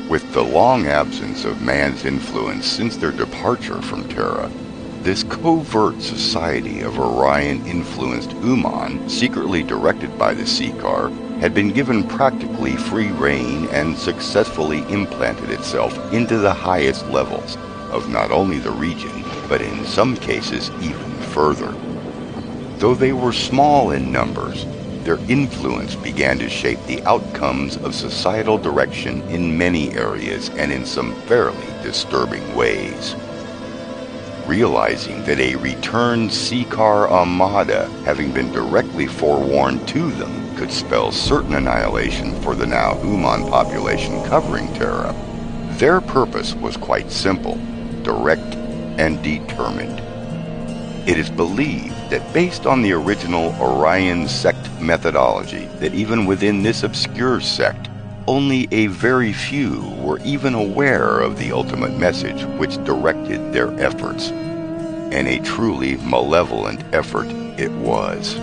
With the long absence of man's influence since their departure from Terra, this covert society of Orion-influenced Human, secretly directed by the Seeker, had been given practically free rein and successfully implanted itself into the highest levels of not only the region, but in some cases even further. Though they were small in numbers, their influence began to shape the outcomes of societal direction in many areas and in some fairly disturbing ways. Realizing that a returned Seeker Armada, having been directly forewarned to them, could spell certain annihilation for the now Human population covering Terra, their purpose was quite simple, direct, and determined. It is believed that based on the original Orion sect methodology, that even within this obscure sect, only a very few were even aware of the ultimate message which directed their efforts. And a truly malevolent effort it was.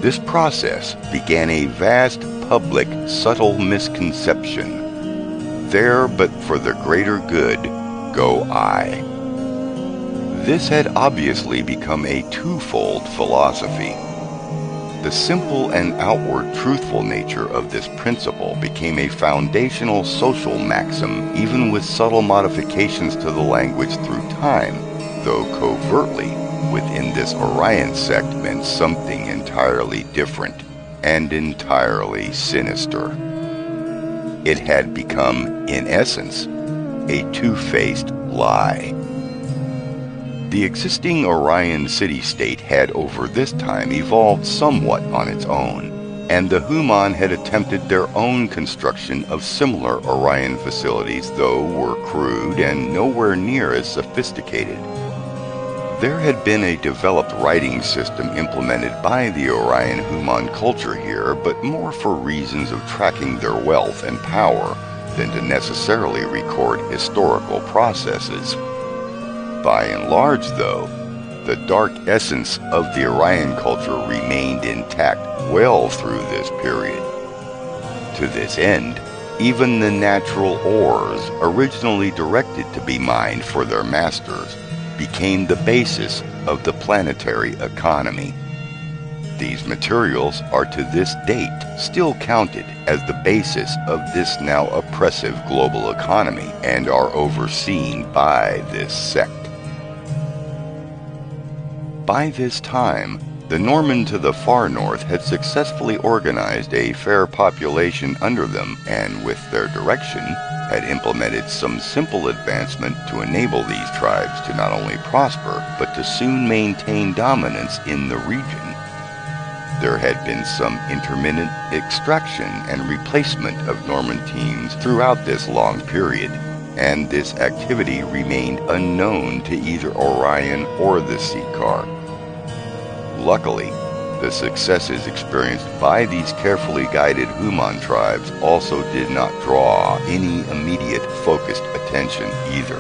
This process began a vast public subtle misconception. There but for the greater good go I. This had obviously become a twofold philosophy. The simple and outward truthful nature of this principle became a foundational social maxim, even with subtle modifications to the language through time, though covertly, within this Orion sect meant something entirely different and entirely sinister. It had become, in essence, a two-faced lie. The existing Orion city-state had over this time evolved somewhat on its own, and the Human had attempted their own construction of similar Orion facilities, though were crude and nowhere near as sophisticated. There had been a developed writing system implemented by the Orion Human culture here, but more for reasons of tracking their wealth and power than to necessarily record historical processes. By and large, though, the dark essence of the Orion culture remained intact well through this period. To this end, even the natural ores, originally directed to be mined for their masters, became the basis of the planetary economy. These materials are to this date still counted as the basis of this now oppressive global economy and are overseen by this sect. By this time, the Norman to the far north had successfully organized a fair population under them and, with their direction, had implemented some simple advancement to enable these tribes to not only prosper, but to soon maintain dominance in the region. There had been some intermittent extraction and replacement of Norman teams throughout this long period, and this activity remained unknown to either Orion or the Seeker. Luckily, the successes experienced by these carefully guided Human tribes also did not draw any immediate focused attention either.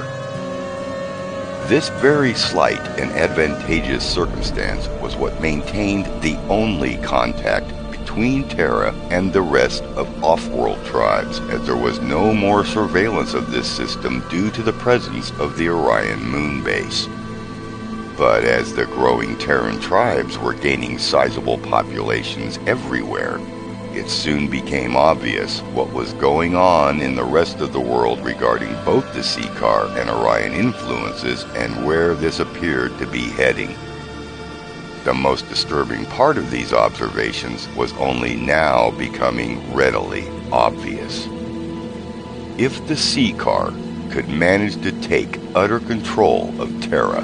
This very slight and advantageous circumstance was what maintained the only contact between Terra and the rest of off-world tribes, as there was no more surveillance of this system due to the presence of the Orion moon base. But as the growing Terran tribes were gaining sizable populations everywhere, it soon became obvious what was going on in the rest of the world regarding both the Seeker and Orion influences and where this appeared to be heading. The most disturbing part of these observations was only now becoming readily obvious. If the Seeker could manage to take utter control of Terra,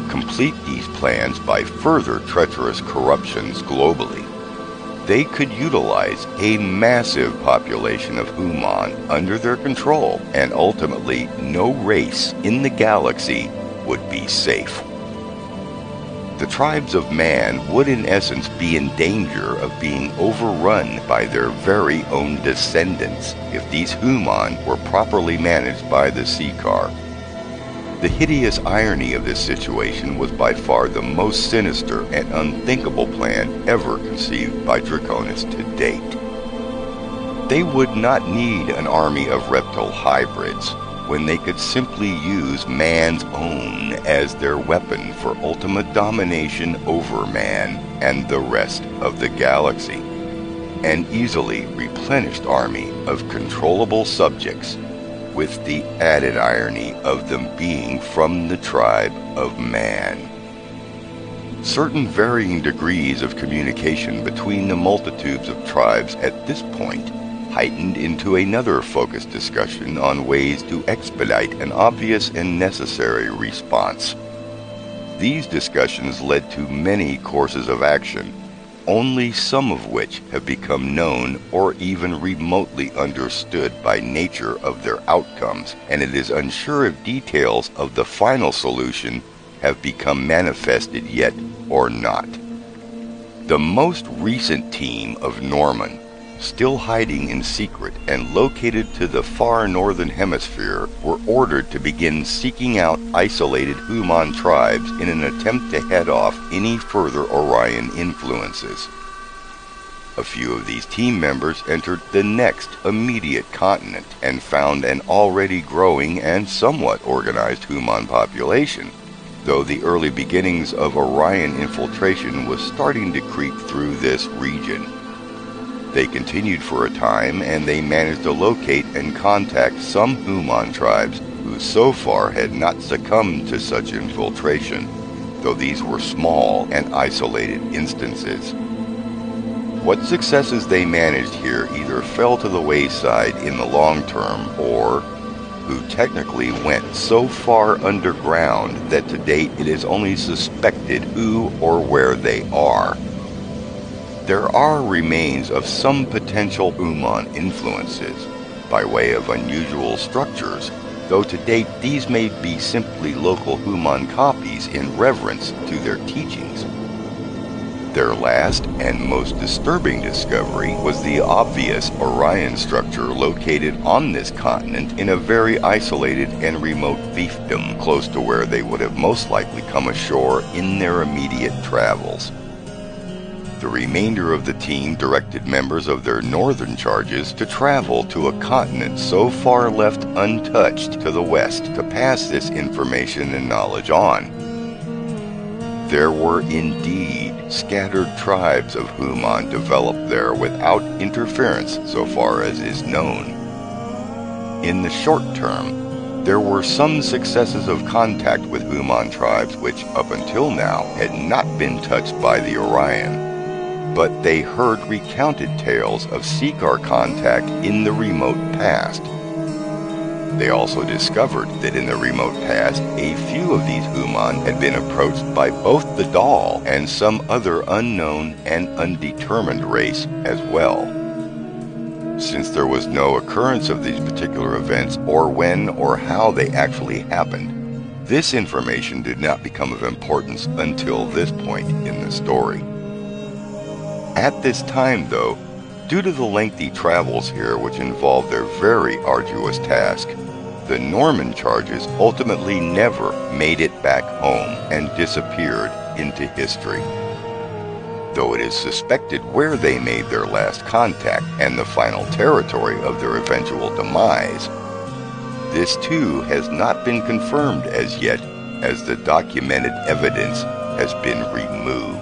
complete these plans by further treacherous corruptions globally, they could utilize a massive population of Human under their control, and ultimately no race in the galaxy would be safe. The tribes of man would in essence be in danger of being overrun by their very own descendants if these Human were properly managed by the Seeker. The hideous irony of this situation was by far the most sinister and unthinkable plan ever conceived by Draconis to date. They would not need an army of reptile hybrids when they could simply use man's own as their weapon for ultimate domination over man and the rest of the galaxy. An easily replenished army of controllable subjects, with the added irony of them being from the tribe of man. Certain varying degrees of communication between the multitudes of tribes at this point heightened into another focused discussion on ways to expedite an obvious and necessary response. These discussions led to many courses of action, only some of which have become known or even remotely understood by nature of their outcomes, and it is unsure if details of the final solution have become manifested yet or not. The most recent team of Norman, still hiding in secret and located to the far northern hemisphere, were ordered to begin seeking out isolated human tribes in an attempt to head off any further Orion influences. A few of these team members entered the next immediate continent and found an already growing and somewhat organized human population, though the early beginnings of Orion infiltration was starting to creep through this region. They continued for a time, and they managed to locate and contact some human tribes who so far had not succumbed to such infiltration, though these were small and isolated instances. What successes they managed here either fell to the wayside in the long term, or who technically went so far underground that to date it is only suspected who or where they are. There are remains of some potential human influences by way of unusual structures, though to date these may be simply local human copies in reverence to their teachings. Their last and most disturbing discovery was the obvious Orion structure located on this continent in a very isolated and remote fiefdom close to where they would have most likely come ashore in their immediate travels. The remainder of the team directed members of their northern charges to travel to a continent so far left untouched to the west to pass this information and knowledge on. There were indeed scattered tribes of human developed there without interference so far as is known. In the short term, there were some successes of contact with human tribes which up until now had not been touched by the Orion, but they heard recounted tales of Seeker contact in the remote past. They also discovered that in the remote past, a few of these human had been approached by both the doll and some other unknown and undetermined race as well. Since there was no occurrence of these particular events or when or how they actually happened, this information did not become of importance until this point in the story. At this time, though, due to the lengthy travels here which involved their very arduous task, the Norman charges ultimately never made it back home and disappeared into history. Though it is suspected where they made their last contact and the final territory of their eventual demise, this too has not been confirmed as yet, as the documented evidence has been removed.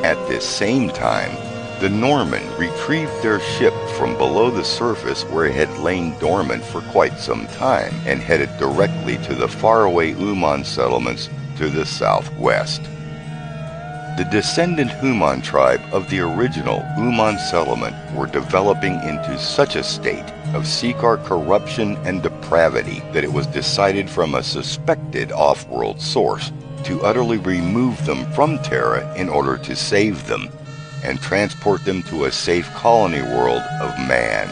At this same time, the Norman retrieved their ship from below the surface where it had lain dormant for quite some time and headed directly to the faraway human settlements to the southwest. The descendant human tribe of the original human settlement were developing into such a state of Seeker corruption and depravity that it was decided from a suspected off-world source to utterly remove them from Terra in order to save them and transport them to a safe colony world of man.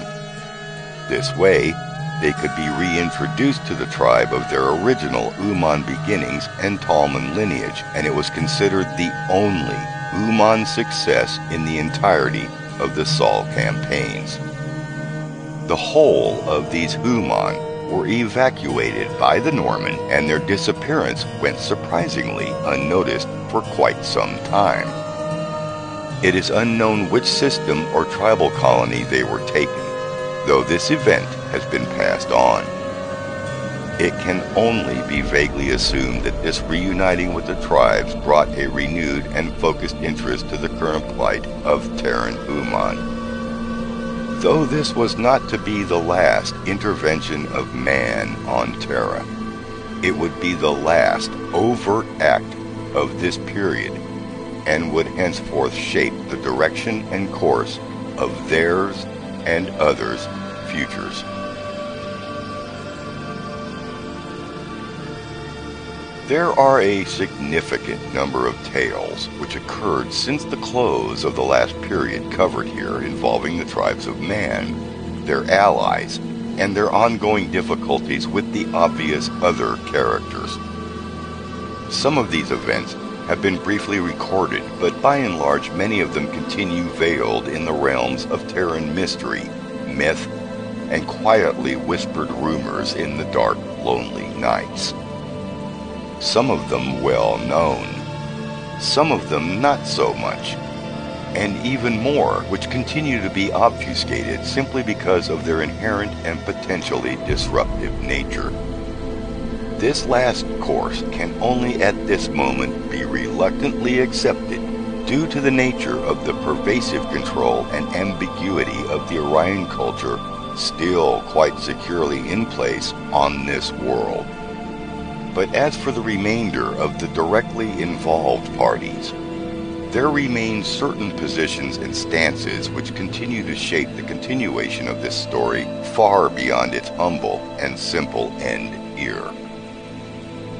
This way, they could be reintroduced to the tribe of their original human beginnings and Talman lineage, and it was considered the only human success in the entirety of the Sol campaigns. The whole of these human were evacuated by the Norman, and their disappearance went surprisingly unnoticed for quite some time. It is unknown which system or tribal colony they were taken, though this event has been passed on. It can only be vaguely assumed that this reuniting with the tribes brought a renewed and focused interest to the current plight of Terran Uman. Though this was not to be the last intervention of man on Terra, it would be the last overt act of this period, and would henceforth shape the direction and course of theirs and others' futures. There are a significant number of tales which occurred since the close of the last period covered here involving the tribes of man, their allies, and their ongoing difficulties with the obvious other characters. Some of these events have been briefly recorded, but by and large many of them continue veiled in the realms of Terran mystery, myth, and quietly whispered rumors in the dark, lonely nights. Some of them well known, some of them not so much, and even more which continue to be obfuscated simply because of their inherent and potentially disruptive nature. This last course can only at this moment be reluctantly accepted due to the nature of the pervasive control and ambiguity of the Orion culture still quite securely in place on this world. But as for the remainder of the directly involved parties, there remain certain positions and stances which continue to shape the continuation of this story far beyond its humble and simple end here.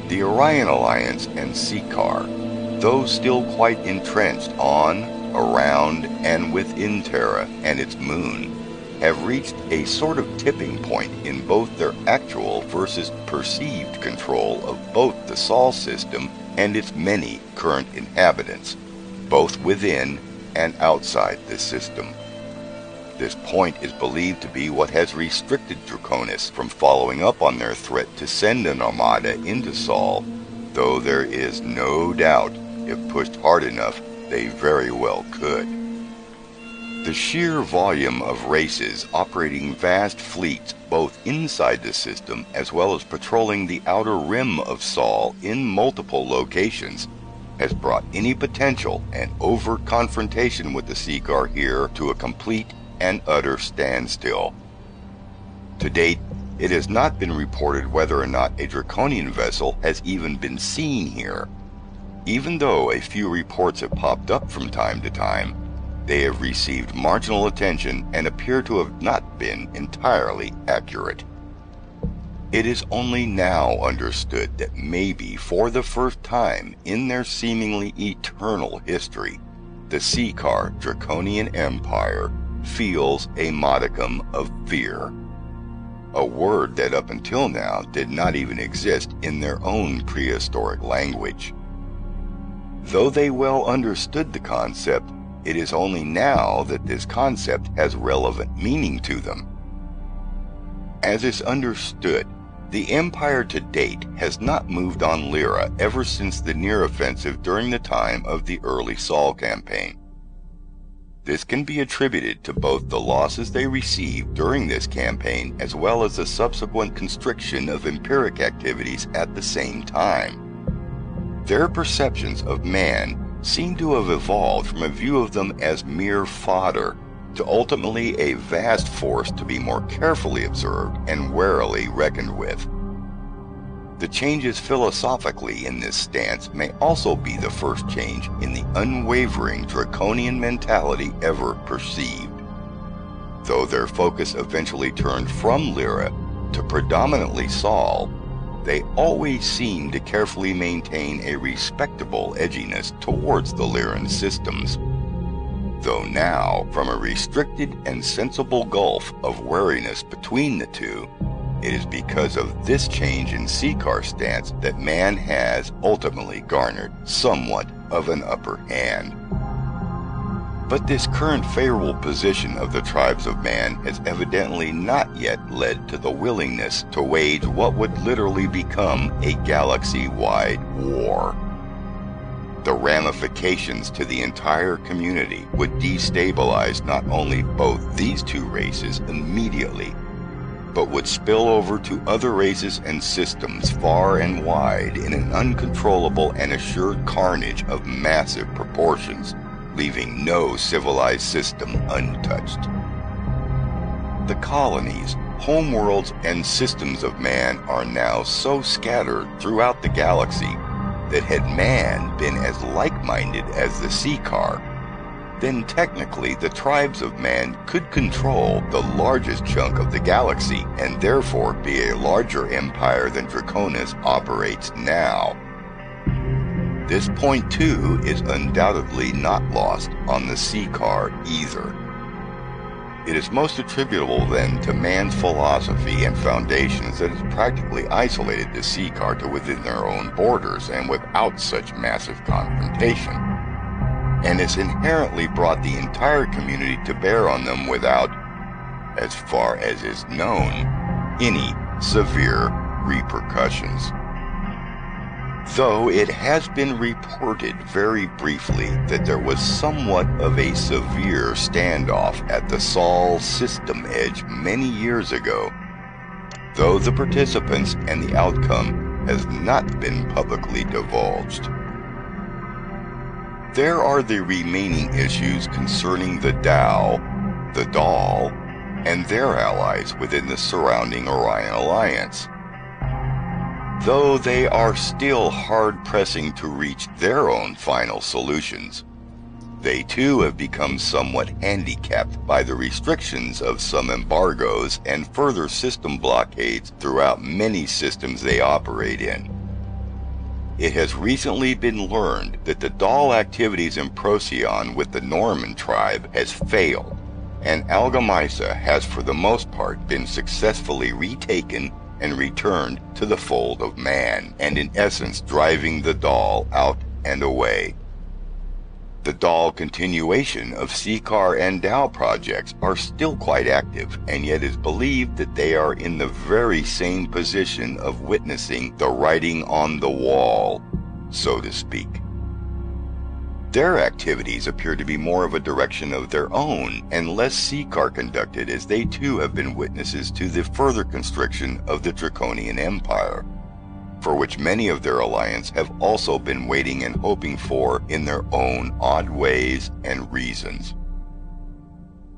The Orion Alliance and Seekar, though still quite entrenched on, around, and within Terra and its moon, have reached a sort of tipping point in both their actual versus perceived control of both the Sol system and its many current inhabitants, both within and outside the system. This point is believed to be what has restricted Draconis from following up on their threat to send an armada into Sol, though there is no doubt, if pushed hard enough, they very well could. The sheer volume of races operating vast fleets both inside the system as well as patrolling the outer rim of Sol in multiple locations has brought any potential and overt confrontation with the Seekar here to a complete and utter standstill. To date, it has not been reported whether or not a Draconian vessel has even been seen here. Even though a few reports have popped up from time to time, they have received marginal attention and appear to have not been entirely accurate. It is only now understood that maybe for the first time in their seemingly eternal history, the Seekar Draconian Empire feels a modicum of fear. A word that up until now did not even exist in their own prehistoric language. Though they well understood the concept, it is only now that this concept has relevant meaning to them. As is understood, the Empire to date has not moved on Lyra ever since the near offensive during the time of the early Sol campaign. This can be attributed to both the losses they received during this campaign as well as the subsequent constriction of empiric activities at the same time. Their perceptions of man seem to have evolved from a view of them as mere fodder to ultimately a vast force to be more carefully observed and warily reckoned with. The changes philosophically in this stance may also be the first change in the unwavering draconian mentality ever perceived. Though their focus eventually turned from Lyra to predominantly Sol, they always seem to carefully maintain a respectable edginess towards the Lyran systems. Though now, from a restricted and sensible gulf of wariness between the two, it is because of this change in Seekar stance that man has ultimately garnered somewhat of an upper hand. But this current favorable position of the tribes of man has evidently not yet led to the willingness to wage what would literally become a galaxy-wide war. The ramifications to the entire community would destabilize not only both these two races immediately, but would spill over to other races and systems far and wide in an uncontrollable and assured carnage of massive proportions, leaving no civilized system untouched. The colonies, homeworlds, and systems of man are now so scattered throughout the galaxy that had man been as like-minded as the Seeker, then technically the tribes of man could control the largest chunk of the galaxy and therefore be a larger empire than Draconis operates now. This point too is undoubtedly not lost on the Seeker either. It is most attributable then to man's philosophy and foundations that has practically isolated the Seeker to within their own borders and without such massive confrontation, and has inherently brought the entire community to bear on them without, as far as is known, any severe repercussions. Though it has been reported very briefly that there was somewhat of a severe standoff at the Sol system edge many years ago, though the participants and the outcome has not been publicly divulged. There are the remaining issues concerning the Tao, the Doll, and their allies within the surrounding Orion Alliance. Though they are still hard-pressing to reach their own final solutions, they too have become somewhat handicapped by the restrictions of some embargoes and further system blockades throughout many systems they operate in. It has recently been learned that the Doll activities in Procyon with the Norman tribe has failed, and Algamisa has for the most part been successfully retaken and returned to the fold of man, and in essence driving the Doll out and away. The Doll continuation of Seeker and Tao projects are still quite active, and yet is believed that they are in the very same position of witnessing the writing on the wall, so to speak. Their activities appear to be more of a direction of their own and less Seeker conducted, as they too have been witnesses to the further constriction of the Draconian Empire, for which many of their alliance have also been waiting and hoping for in their own odd ways and reasons.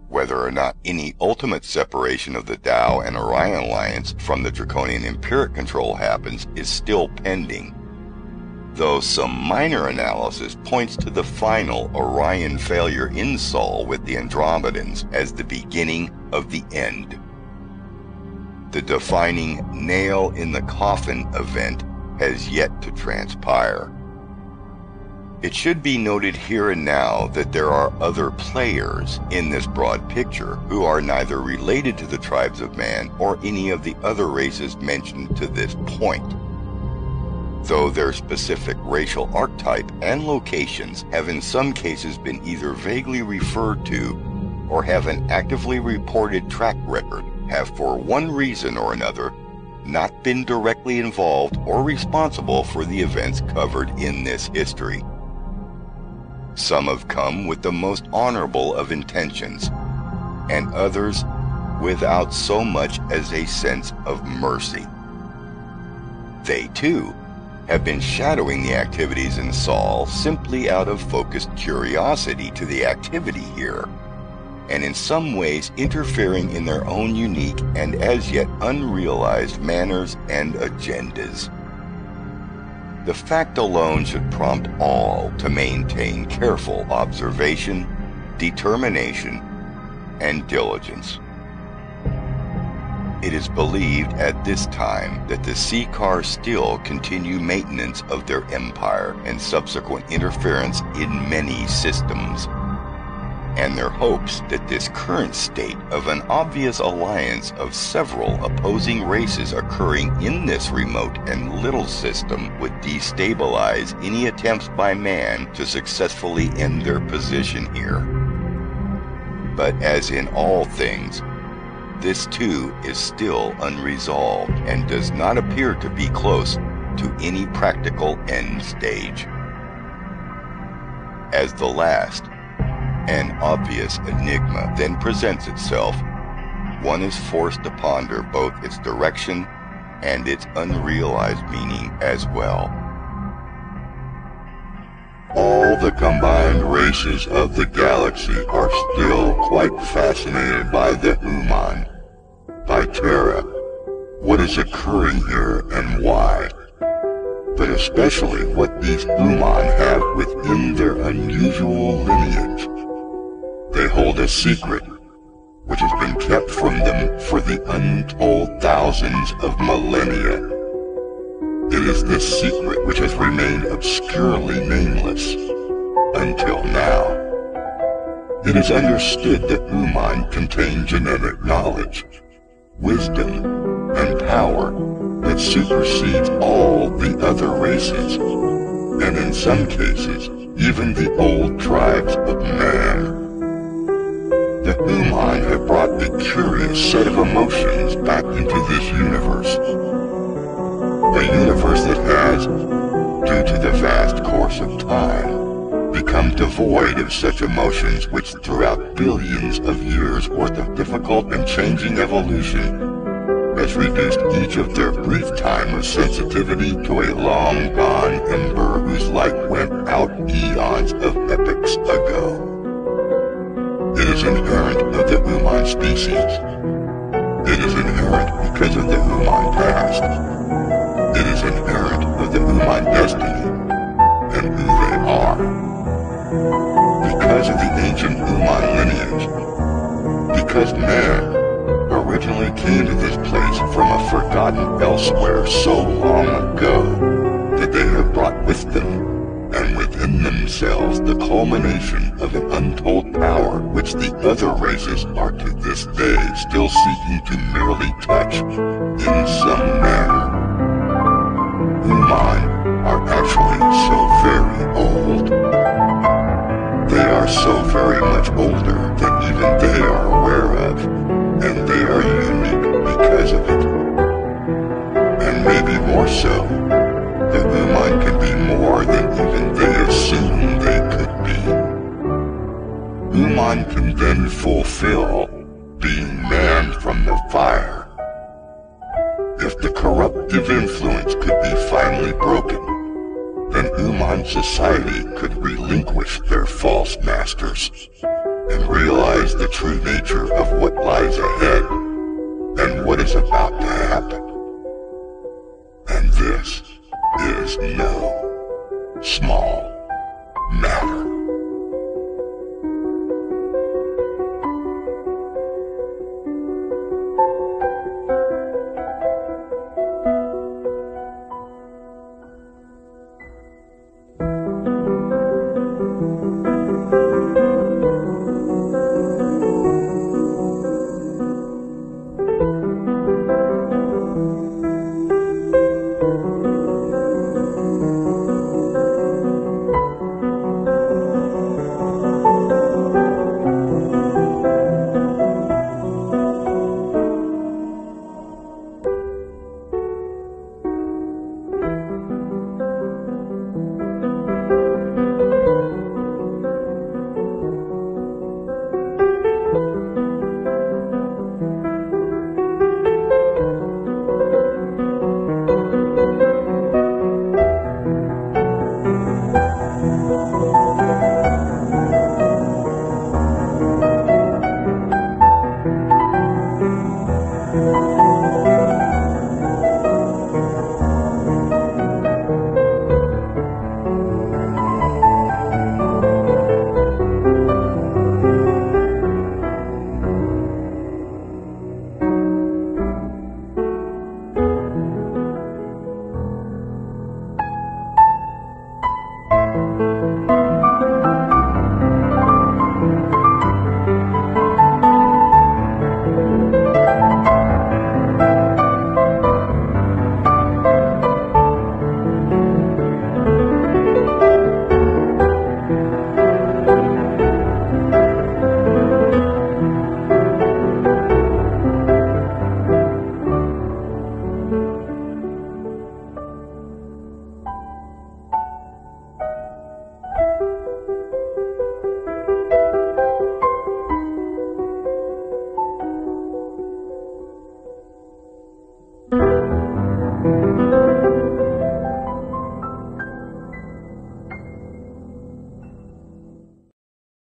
Whether or not any ultimate separation of the Tao and Orion Alliance from the Draconian Empiric control happens is still pending, though some minor analysis points to the final Orion failure in Sol with the Andromedans as the beginning of the end. The defining nail-in-the-coffin event has yet to transpire. It should be noted here and now that there are other players in this broad picture who are neither related to the tribes of man or any of the other races mentioned to this point, though their specific racial archetype and locations have in some cases been either vaguely referred to or have an actively reported track record, have for one reason or another not been directly involved or responsible for the events covered in this history. Some have come with the most honorable of intentions, and others without so much as a sense of mercy. They too have been shadowing the activities in Sol simply out of focused curiosity to the activity here, and in some ways interfering in their own unique and as yet unrealized manners and agendas. The fact alone should prompt all to maintain careful observation, determination, and diligence. It is believed at this time that the Seeker still continue maintenance of their empire and subsequent interference in many systems, and their hopes that this current state of an obvious alliance of several opposing races occurring in this remote and little system would destabilize any attempts by man to successfully end their position here. But as in all things, this too is still unresolved and does not appear to be close to any practical end stage. As the last, an obvious enigma then presents itself, one is forced to ponder both its direction and its unrealized meaning as well. All the combined races of the galaxy are still quite fascinated by the Human, by Terra, what is occurring here and why, but especially what these Human have within their unusual lineage. They hold a secret which has been kept from them for the untold thousands of millennia. It is this secret which has remained obscurely nameless until now. It is understood that Human contain genetic knowledge, wisdom, and power that supersedes all the other races, and in some cases, even the old tribes of man. The Human have brought a curious set of emotions back into this universe. A universe that has, due to the vast course of time, become devoid of such emotions which throughout billions of years worth of difficult and changing evolution has reduced each of their brief time of sensitivity to a long-gone ember whose light went out eons of epochs ago. It is inherent of the Human species. It is inherent because of the Human past. It is inherent of the Human destiny and who they are. Because of the ancient Human lineage, because man originally came to this place from a forgotten elsewhere so long ago that they have brought with them and within themselves the culmination of an untold power which the other races are to this day still seeking to merely touch in some manner. Human are actually so very old. They are so very much older than even they are aware of, and they are unique because of it. And maybe more so, the Human can be more than even they assume they could be. Human can then fulfill being man from the fire. If the corruptive influence could be finally broken, then Human society could relinquish their false masters and realize the true nature of what lies ahead